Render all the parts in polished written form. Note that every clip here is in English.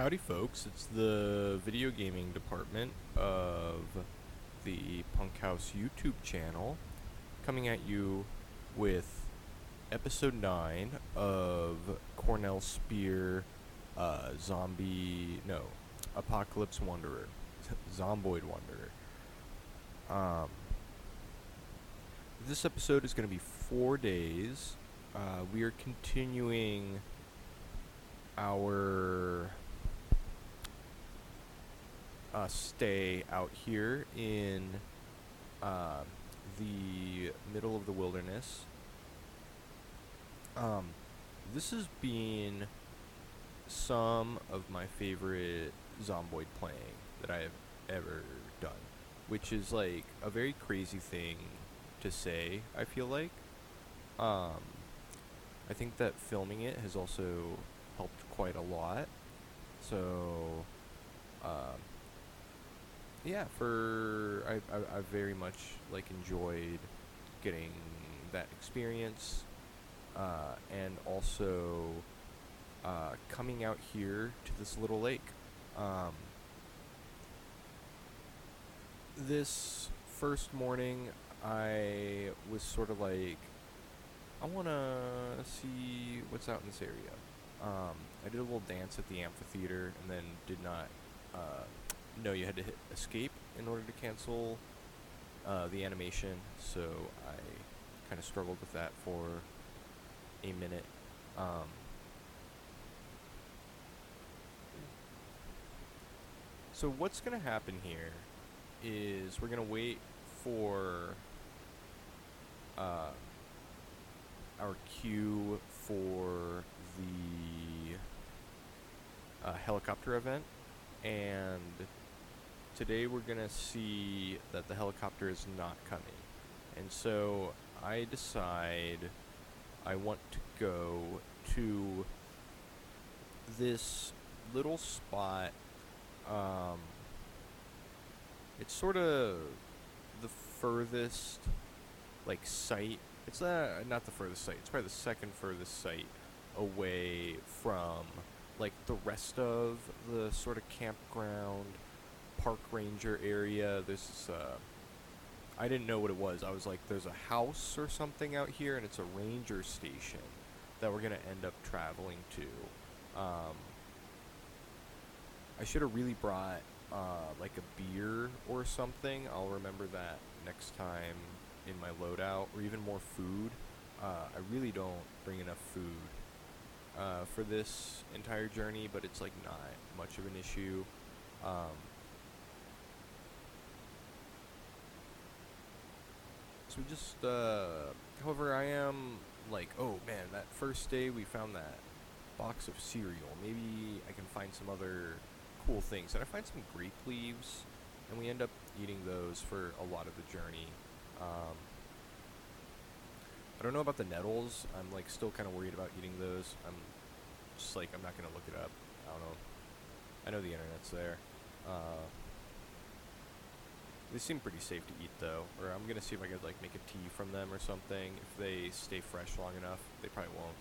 Howdy, folks. It's the video gaming department of the Punk House YouTube channel coming at you with episode 9 of Cornell Spear Apocalypse Wanderer. Zomboid Wanderer. This episode is going to be 4 days. We are continuing our stay out here in the middle of the wilderness. This has been some of my favorite Zomboid playing that I have ever done, which is like a very crazy thing to say, I feel like. I think that filming it has also helped quite a lot. So, yeah, I very much like enjoyed getting that experience, and also coming out here to this little lake. This first morning, I was sort of like, I want to see what's out in this area. I did a little dance at the amphitheater and then did not know you had to hit escape in order to cancel the animation, so I kind of struggled with that for a minute. So what's going to happen here is we're going to wait for our cue for the helicopter event, and today we're gonna see that the helicopter is not coming, and so I decide I want to go to this little spot. It's sort of the furthest site. It's not the furthest site. It's probably the second furthest site away from the rest of the sort of campground, park ranger area. There's this, I didn't know what it was. I was like, there's a house or something out here, and it's a ranger station that we're gonna end up traveling to. I should have really brought a beer or something. I'll remember that next time in my loadout, or even more food. I really don't bring enough food for this entire journey, but it's not much of an issue. So just, however, I am oh man, that first day we found that box of cereal. Maybe I can find some other cool things. And I find some grape leaves, and we end up eating those for a lot of the journey. I don't know about the nettles. I'm still kind of worried about eating those. I'm just I'm not gonna look it up. I don't know. I know the internet's there. They seem pretty safe to eat though. Or I'm gonna see if I could make a tea from them or something. If they stay fresh long enough, they probably won't.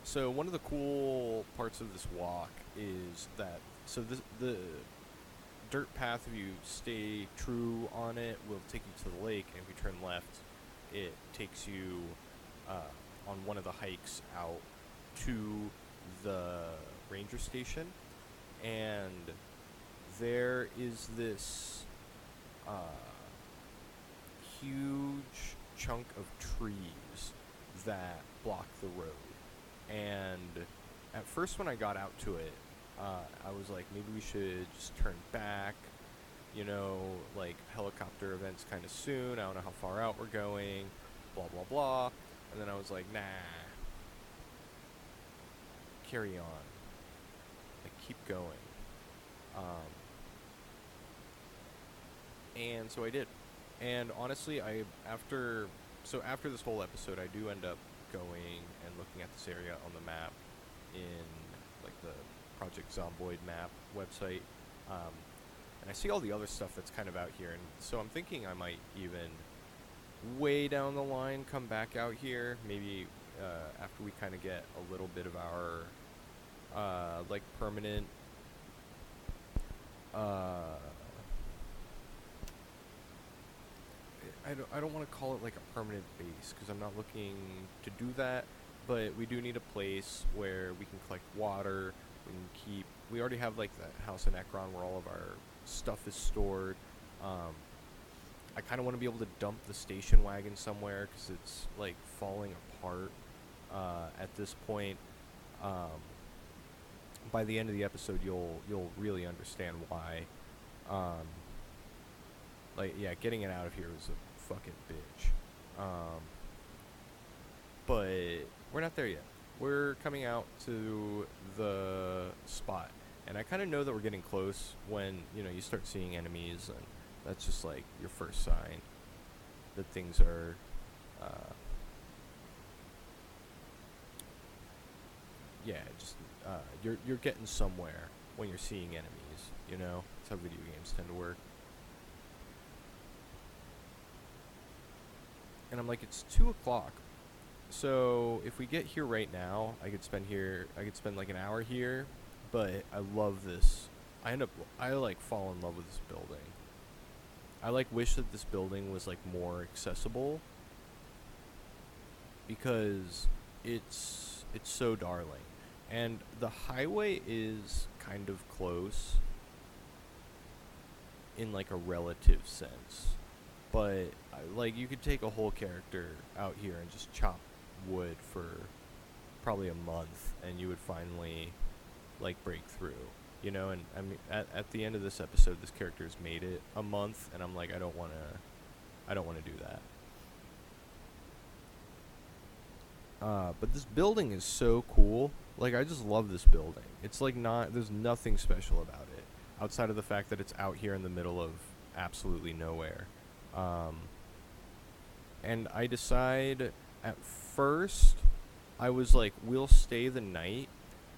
So one of the cool parts of this walk is that the dirt path, if you stay true on it, will take you to the lake, and if you turn left, it takes you on one of the hikes out to the ranger station. And there is this huge chunk of trees that block the road. And at first when I got out to it, I was like, maybe we should just turn back, helicopter events kind of soon, I don't know how far out we're going, blah, blah, blah. And then I was like, nah, carry on, keep going. And so I did. And honestly, after this whole episode, I do end up going and looking at this area on the map in the Project Zomboid map website, and I see all the other stuff that's kind of out here, and so I'm thinking I might even way down the line come back out here, maybe after we kind of get a little bit of our like permanent I don't want to call it like a permanent base because I'm not looking to do that, but we do need a place where we can collect water. We can keep. We already have like that house in Ekron where all of our stuff is stored. I kind of want to be able to dump the station wagon somewhere because it's like falling apart at this point. By the end of the episode, you'll really understand why. Like yeah, getting it out of here was a fucking bitch. But we're not there yet. We're coming out to the spot, and I kind of know that we're getting close when you start seeing enemies, and that's just like your first sign that things are just you're getting somewhere when you're seeing enemies. That's how video games tend to work. And I'm like, it's 2 o'clock. So if we get here right now, I could spend like an hour here, but I love this. I like fall in love with this building. I like wish that this building was like more accessible because it's so darling. And the highway is kind of close in like a relative sense. But like you could take a whole character out here and just chop wood for probably a month and you would finally like break through. And I mean at the end of this episode this character has made it a month and I'm like I don't want to do that. But this building is so cool. Like I just love this building. It's like there's nothing special about it outside of the fact that it's out here in the middle of absolutely nowhere. And I decide at first I was like we'll stay the night,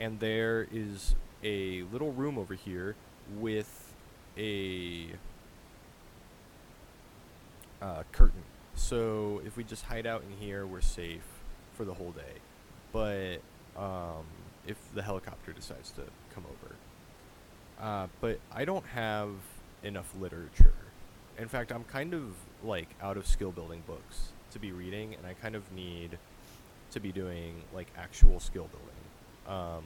and there is a little room over here with a curtain. So if we just hide out in here, we're safe for the whole day. But if the helicopter decides to come over. But I don't have enough literature. In fact, I'm kind of like out of skill building books to be reading, and I kind of need to be doing like actual skill building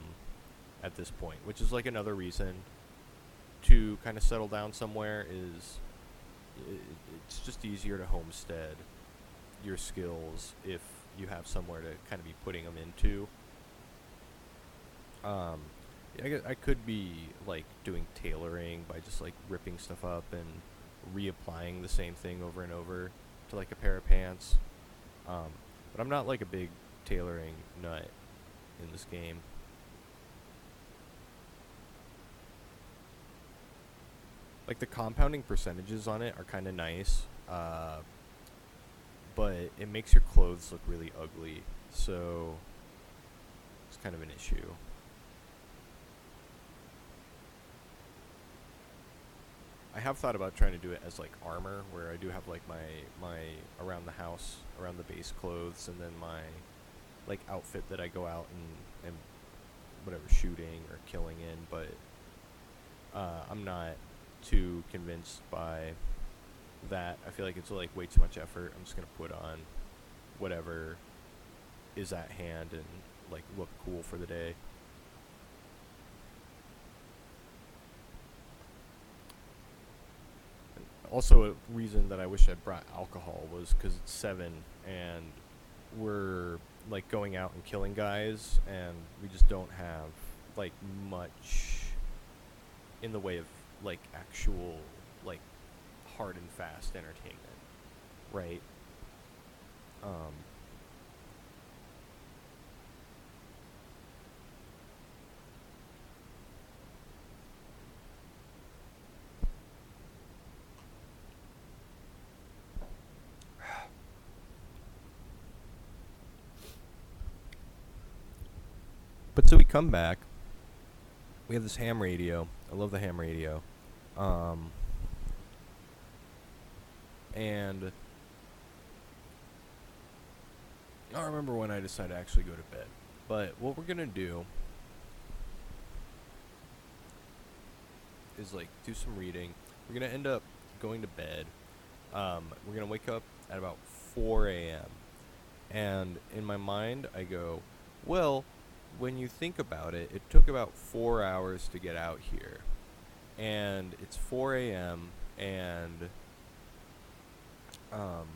at this point, which is like another reason to kind of settle down somewhere. Is it's just easier to homestead your skills if you have somewhere to kind of be putting them into. I could be like doing tailoring by just like ripping stuff up and reapplying the same thing over and over to like a pair of pants. But I'm not like a big tailoring nut in this game. Like the compounding percentages on it are kind of nice, but it makes your clothes look really ugly, so it's kind of an issue. I have thought about trying to do it as like armor, where I do have like my around the house, around the base clothes, and then my like outfit that I go out and whatever shooting or killing in, but I'm not too convinced by that. I feel like it's like way too much effort. I'm just gonna put on whatever is at hand and like look cool for the day. Also, a reason that I wish I brought alcohol was because it's 7 and we're like going out and killing guys, and we just don't have like much in the way of like actual like hard and fast entertainment, right? But so we come back. We have this ham radio. I love the ham radio. And I don't remember when I decided to actually go to bed. But what we're gonna do is like do some reading. We're gonna end up going to bed. We're gonna wake up at about 4 a.m. And in my mind, I go, well, when you think about it, it took about 4 hours to get out here. And it's 4 a.m. And um,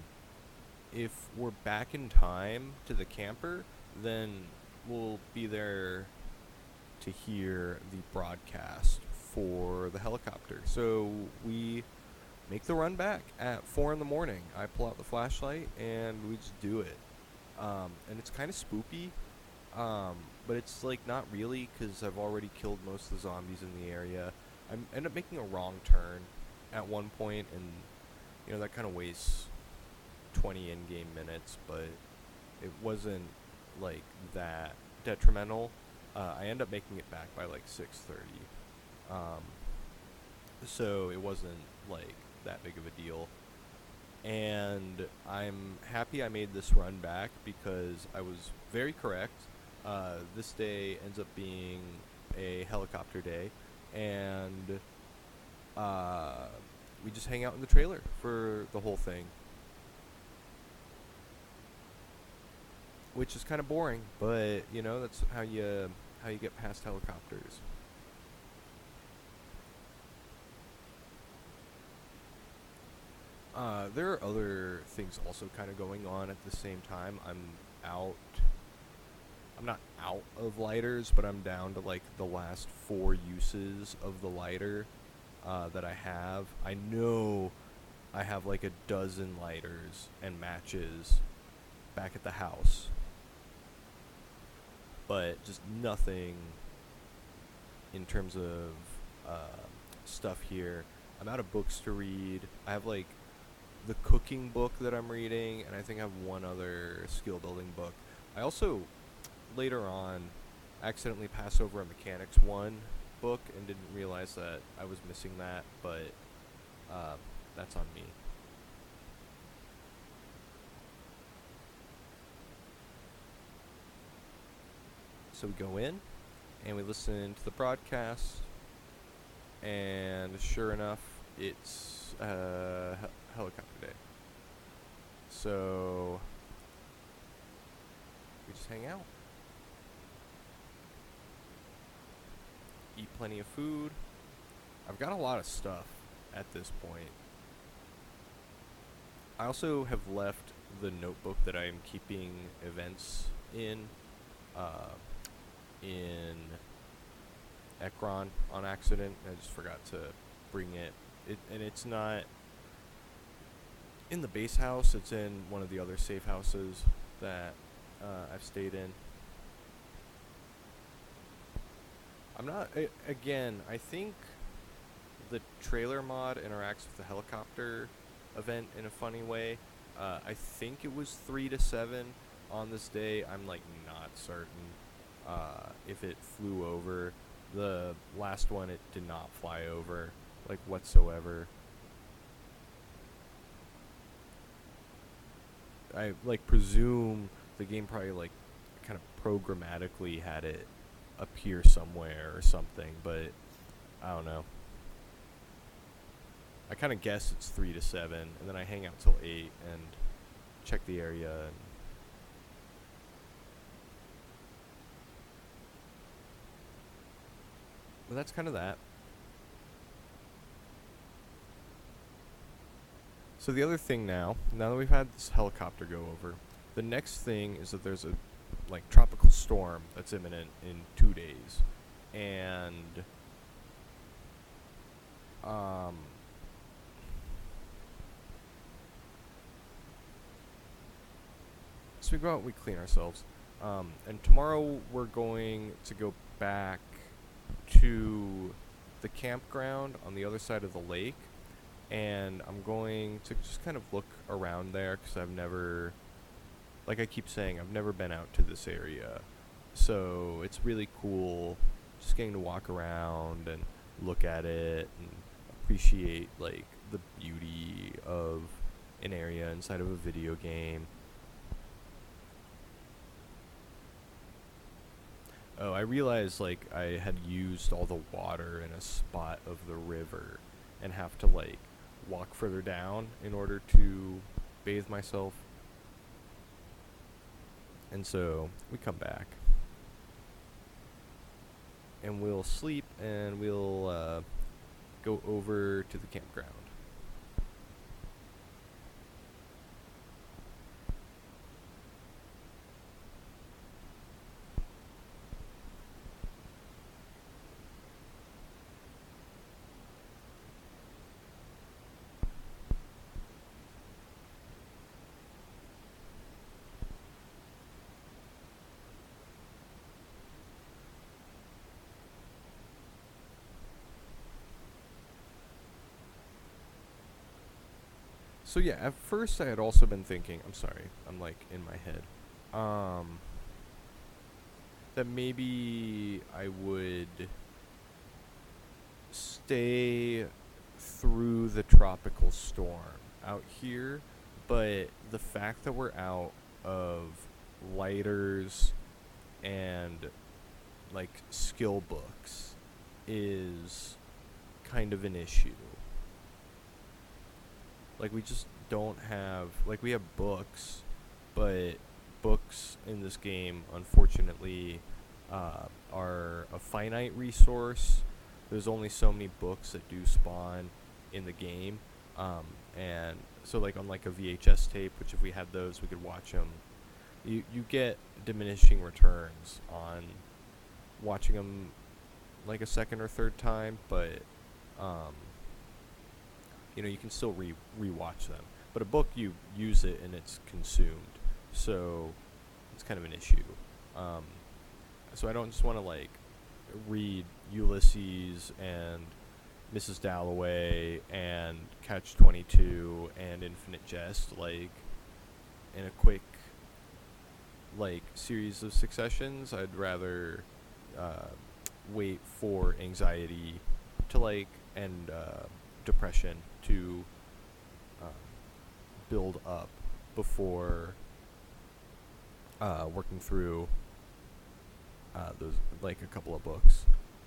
if we're back in time to the camper, then we'll be there to hear the broadcast for the helicopter. So we make the run back at 4 in the morning. I pull out the flashlight and we just do it. And it's kind of spoopy, but it's like not really because I've already killed most of the zombies in the area. I end up making a wrong turn at one point, and that kind of wastes 20 in-game minutes, but it wasn't like that detrimental. I end up making it back by like 6:30, so it wasn't like that big of a deal. And I'm happy I made this run back because I was very correct. This day ends up being a helicopter day, and we just hang out in the trailer for the whole thing, which is kind of boring, but that's how you get past helicopters. There are other things also kind of going on at the same time. I'm not out of lighters, but I'm down to like the last 4 uses of the lighter that I have. I know I have like a dozen lighters and matches back at the house, but just nothing in terms of stuff here. I'm out of books to read. I have like the cooking book that I'm reading, and I think I have one other skill building book. I also, later on, accidentally passed over a Mechanics 1 book and didn't realize that I was missing that, but that's on me. So we go in, and we listen to the broadcast, and sure enough, it's helicopter day. So we just hang out, eat plenty of food. I've got a lot of stuff at this point. I also have left the notebook that I'm keeping events in Ekron on accident. I just forgot to bring it. And it's not in the base house. It's in one of the other safe houses that I've stayed in. I'm not... again, I think the trailer mod interacts with the helicopter event in a funny way. I think it was 3 to 7 on this day. I'm like not certain if it flew over. The last one, it did not fly over, like, whatsoever. I like presume the game probably like kind of programmatically had it appear somewhere or something, but I don't know. I kind of guess it's 3 to 7, and then I hang out till 8 and check the area. But that's kind of that. So the other thing now that we've had this helicopter go over, the next thing is that there's a like tropical storm that's imminent in 2 days, and so we go out, we clean ourselves, and tomorrow we're going to go back to the campground on the other side of the lake, and I'm going to just kind of look around there because I've never, like I keep saying, I've never been out to this area, so it's really cool just getting to walk around and look at it and appreciate like the beauty of an area inside of a video game. Oh, I realized like I had used all the water in a spot of the river and have to like walk further down in order to bathe myself. And so we come back and we'll sleep and we'll go over to the campground. So yeah, at first I had also been thinking, I'm sorry, I'm like in my head, um, that maybe I would stay through the tropical storm out here, but the fact that we're out of lighters and like skill books is kind of an issue. Like we just don't have like we have books, but books in this game unfortunately are a finite resource. There's only so many books that do spawn in the game, and so like on like a VHS tape, which if we had those we could watch them. You get diminishing returns on watching them like a second or third time, but um, you can still rewatch them. But a book, you use it and it's consumed, so it's kind of an issue. Um, so I don't just want to like read Ulysses and Mrs. Dalloway and Catch 22 and Infinite Jest like in a quick like series of successions. I'd rather uh, wait for anxiety to like and depression to um, build up before working through those like a couple of books.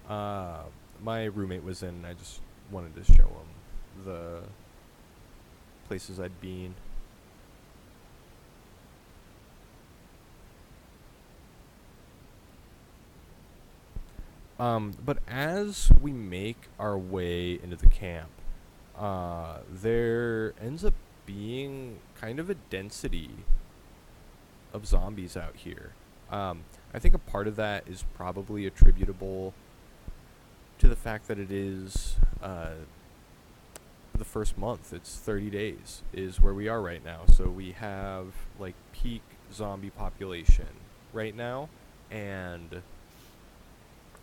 My roommate was in. I just wanted to show him the places I'd been. But as we make our way into the camp, there ends up being kind of a density of zombies out here. I think a part of that is probably attributable to the fact that it is the first month. It's 30 days is where we are right now. So we have like peak zombie population right now, and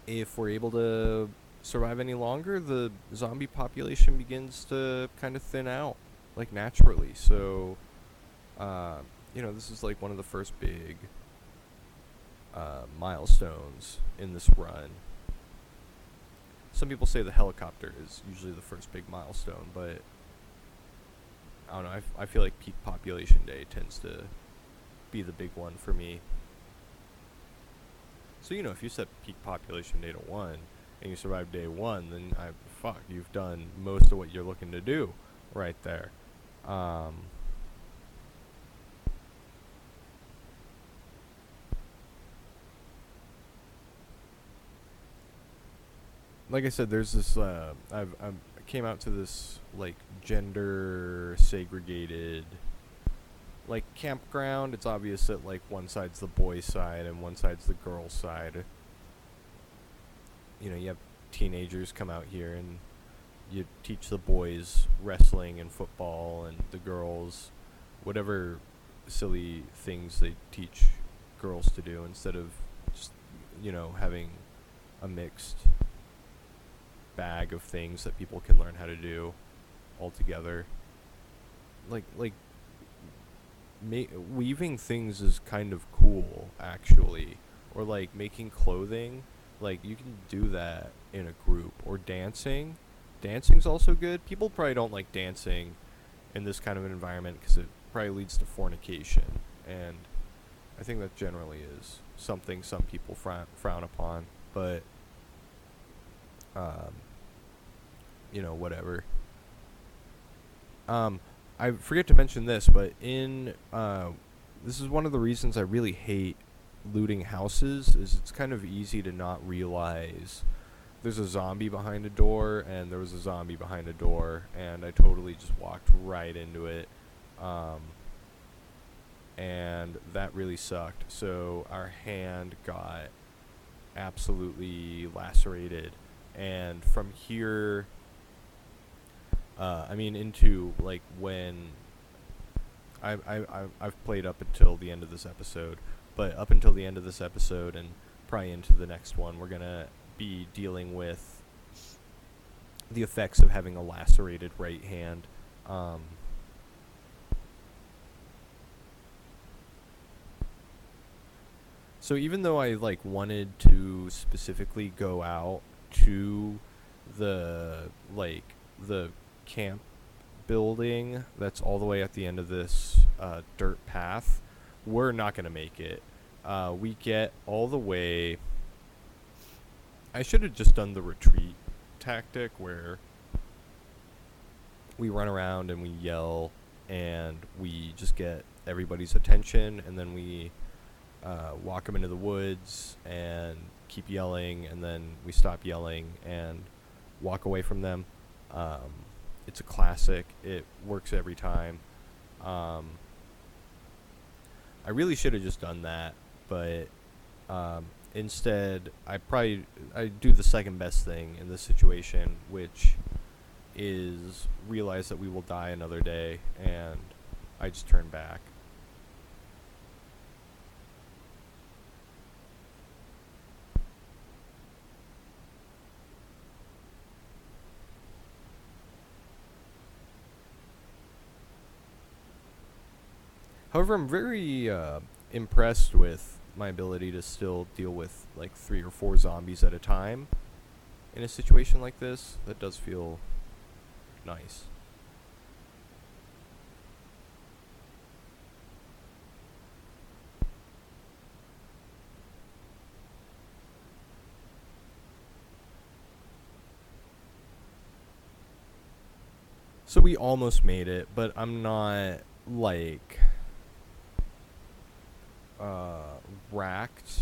if we're able to survive any longer, the zombie population begins to kind of thin out, like naturally. So, this is like one of the first big milestones in this run. Some people say the helicopter is usually the first big milestone, but I don't know. I feel like peak population day tends to be the big one for me. So, if you set peak population day to 1 and you survive day 1, then you've done most of what you're looking to do right there. Like I said, there's this, I came out to this, like, gender segregated like campground. It's obvious that like one side's the boys' side and one side's the girls' side. You have teenagers come out here and you teach the boys wrestling and football, and the girls whatever silly things they teach girls to do, instead of just having a mixed bag of things that people can learn how to do all together. Like weaving things is kind of cool, actually. Or like making clothing, like you can do that in a group. Or dancing's also good. People probably don't like dancing in this kind of an environment because it probably leads to fornication, and I think that generally is something some people frown upon, but um, whatever. I forget to mention this, but this is one of the reasons I really hate looting houses. Is it's kind of easy to not realize there's a zombie behind a door, and there was a zombie behind a door, and I totally just walked right into it, and that really sucked. So our hand got absolutely lacerated, and from here, into like when I've played up until the end of this episode, but up until the end of this episode and probably into the next one, we're gonna be dealing with the effects of having a lacerated right hand. So even though I wanted to specifically go out to the the camp building that's all the way at the end of this dirt path, we're not going to make it. We get all the way. I should have just done the retreat tactic where we run around and we yell and we just get everybody's attention, and then we walk them into the woods and keep yelling, and then we stop yelling and walk away from them. It's a classic. It works every time. I really should have just done that, but instead I do the second best thing in this situation, which is realize that we will die another day, and I just turn back. However, I'm very impressed with my ability to still deal with 3 or 4 zombies at a time in a situation like this. That does feel nice. So we almost made it, but I'm not racked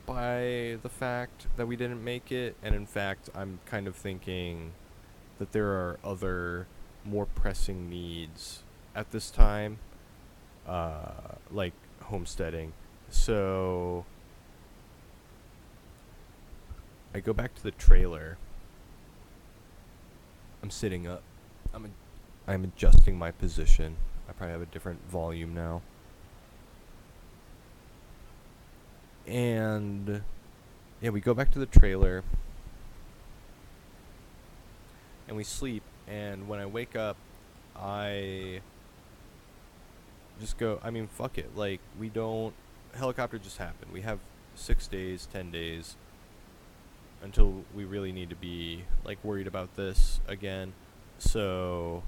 by the fact that we didn't make it, and in fact I'm kind of thinking that there are other more pressing needs at this time, like homesteading. So I go back to the trailer. I'm sitting up. I'm adjusting my position. I probably have a different volume now. And yeah, we go back to the trailer and we sleep, and when I wake up I just go, fuck it. Helicopter just happened. We have 6 days, 10 days until we really need to be worried about this again. So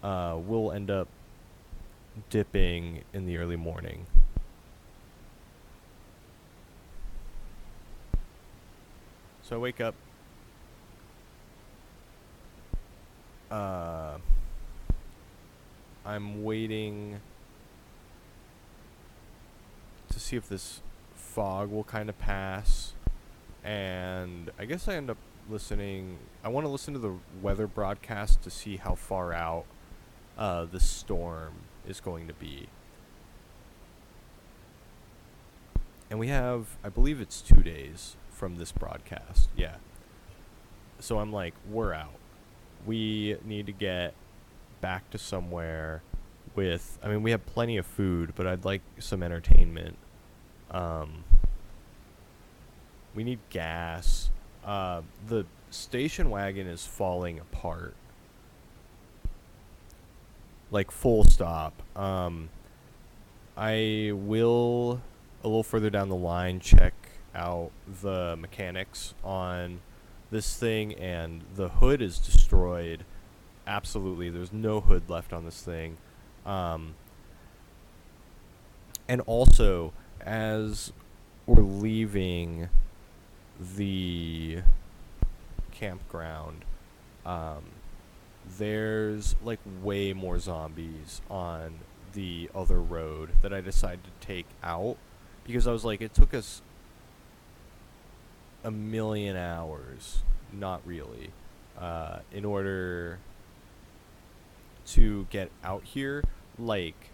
we'll end up dipping in the early morning. So I wake up. I'm waiting to see if this fog will kind of pass, and I guess I end up listening. I want to listen to the weather broadcast to see how far out the storm is going to be. And we have, I believe it's 2 days from this broadcast. Yeah. So I'm we're out. We need to get back to somewhere with, we have plenty of food, but I'd like some entertainment. We need gas. The station wagon is falling apart. Full stop. I will, a little further down the line, check out the mechanics on this thing, and the hood is destroyed. Absolutely, there's no hood left on this thing. And also, as we're leaving the campground, um, there's like way more zombies on the other road that I decided to take out because I was like, it took us a million hours, not really, in order to get out here. Like,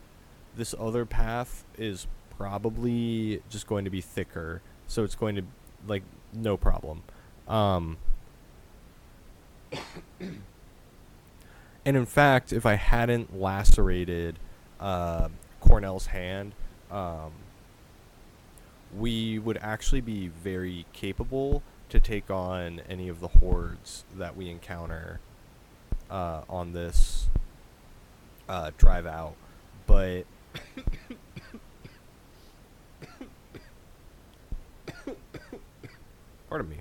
this other path is probably just going to be thicker, so it's going to, like, no problem. Um, and in fact, if I hadn't lacerated Cornell's hand, um, we would actually be very capable to take on any of the hordes that we encounter on this drive out. But pardon me.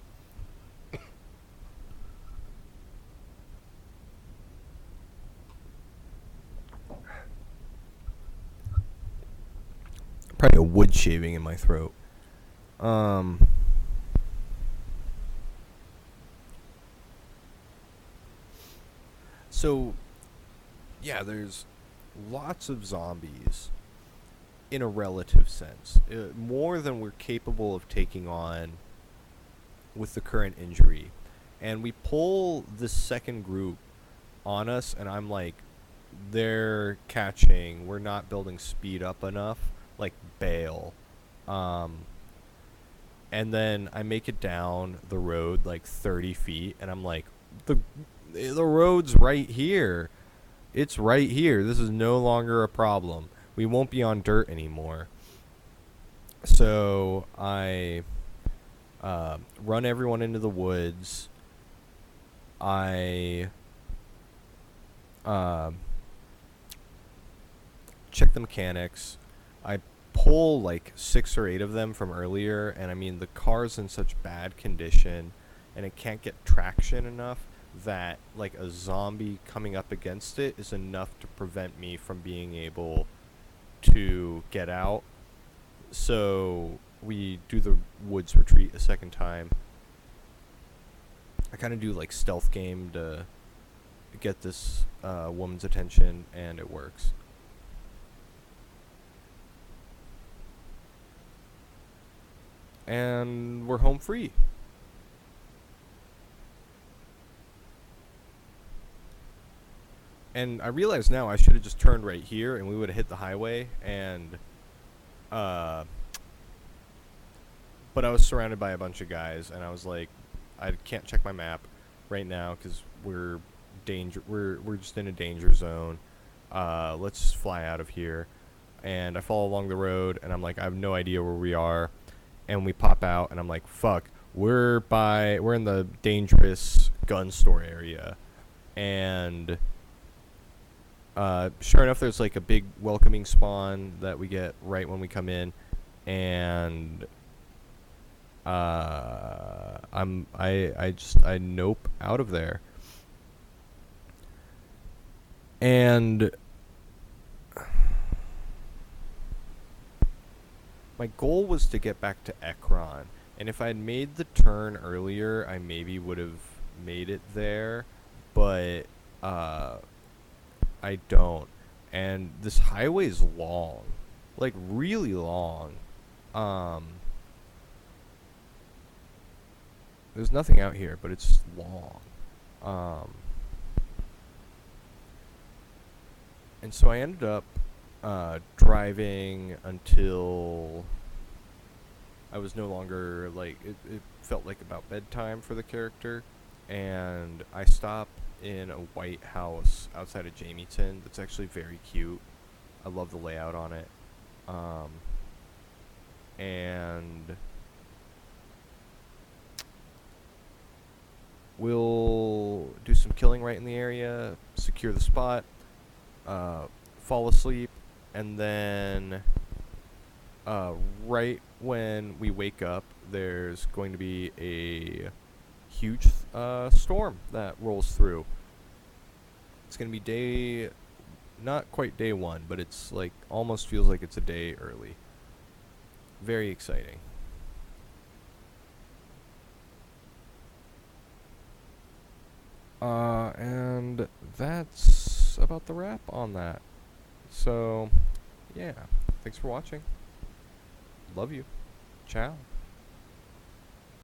Probably a wood shaving in my throat. Um, so yeah, there's lots of zombies in a relative sense, more than we're capable of taking on with the current injury. And we pull this second group on us, and I'm like, they're catching. We're not building speed up enough. Like, bail. Um, and then I make it down the road like 30 feet, and I'm like, the road's right here. It's right here. This is no longer a problem. We won't be on dirt anymore. So I run everyone into the woods. I uh, check the mechanics. I pull like 6 or 8 of them from earlier, and I mean, the car's in such bad condition and it can't get traction enough that like a zombie coming up against it is enough to prevent me from being able to get out. So we do the woods retreat a second time. I kind of do like stealth game to get this woman's attention, and it works. And we're home free. And I realize now I should have just turned right here and we would have hit the highway, and uh but I was surrounded by a bunch of guys, and I was like, I can't check my map right now cuz we're just in a danger zone. Let's just fly out of here. And I follow along the road, and I'm like, I have no idea where we are. And we pop out, and I'm like, fuck, we're in the dangerous gun store area. And sure enough, there's like a big welcoming spawn that we get right when we come in, and I nope out of there. And my goal was to get back to Ekron, and if I had made the turn earlier, I maybe would have made it there, but I don't. And this highway is long, like really long. Um, there's nothing out here, but it's long. Um, and so I ended up driving until I was no longer, like, it felt like about bedtime for the character, and I stop in a white house outside of Jamieton that's actually very cute. I love the layout on it. And we'll do some killing right in the area, secure the spot, fall asleep, and then right when we wake up, there's going to be a huge storm that rolls through. It's going to be day not quite day one, but it's like almost feels like it's a day early. Very exciting. And that's about the wrap on that. So, yeah. Thanks for watching. Love you. Ciao.